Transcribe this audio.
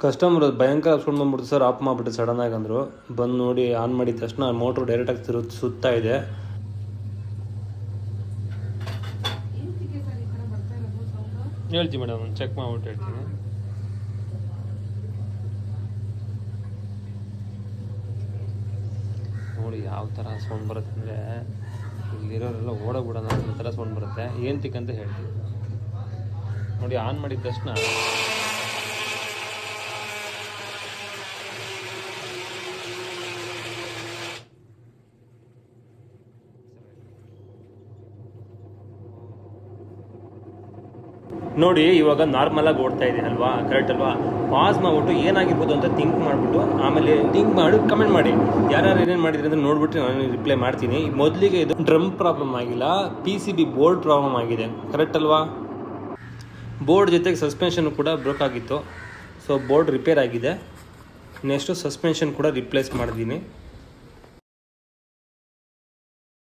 Customer ಭಯಂಕರ sound ಬಂದ್ಬಿಡ್ತು sir, of ಮಾಡಿಬಿಟ್ಟು ಸಡನ್ನಾಗಿ ಅಂದರು. ಬಂದು ನೋಡಿ ಆನ್ ಮಾಡಿದ ತಕ್ಷಣ ಮೋಟ್ರು ಡೈರೆಕ್ಟಾಗಿ ಸುತ್ತಾ ಇದೆ. ಹೇಳ್ತೀನಿ ಮೇಡಮ್, ಚೆಕ್ ಮಾಡ್ಬಿಟ್ಟು ಹೇಳ್ತೀನಿ. ನೋಡಿ ಯಾವ ಥರ ಸೌಂಡ್ ಬರುತ್ತೆ ಅಂದರೆ ಇಲ್ಲಿರೋರೆಲ್ಲ ಓಡೋಗ್ಬಿಡೋಣ ಅನ್ನೋ ಥರ ಸೌಂಡ್ ಬರುತ್ತೆ. ಏನಂತ ಹೇಳ್ತೀವಿ ನೋಡಿ. ಆನ್ ಮಾಡಿದ ತಕ್ಷಣ ನೋಡಿ ಇವಾಗ ನಾರ್ಮಲಾಗಿ ಓಡ್ತಾ ಇದೆ ಅಲ್ವಾ, ಕರೆಕ್ಟ್ ಅಲ್ವಾ? ಪಾಸ್ ಮಾಡಿಬಿಟ್ಟು ಏನಾಗಿರ್ಬೋದು ಅಂತ ಥಿಂಕ್ ಮಾಡಿಬಿಟ್ಟು ಆಮೇಲೆ ಥಿಂಕ್ ಮಾಡಿ ಕಮೆಂಟ್ ಮಾಡಿ. ಯಾರ್ಯಾರು ಏನೇನು ಮಾಡಿದ್ರಿ ಅಂತ ನೋಡ್ಬಿಟ್ಟು ನಾನು ರಿಪ್ಲೈ ಮಾಡ್ತೀನಿ. ಮೊದಲಿಗೆ ಇದು ಡ್ರಮ್ ಪ್ರಾಬ್ಲಮ್ ಆಗಿಲ್ಲ, PCB ಬೋರ್ಡ್ ಪ್ರಾಬ್ಲಮ್ ಆಗಿದೆ, ಕರೆಕ್ಟ್ ಅಲ್ವಾ? ಬೋರ್ಡ್ ಜೊತೆಗೆ ಸಸ್ಪೆನ್ಷನ್ ಕೂಡ ಬ್ರೇಕ್ ಆಗಿತ್ತು. ಸೊ ಬೋರ್ಡ್ ರಿಪೇರ್ ಆಗಿದೆ. ನೆಕ್ಸ್ಟು ಸಸ್ಪೆನ್ಷನ್ ಕೂಡ ರಿಪ್ಲೇಸ್ ಮಾಡಿದ್ದೀನಿ.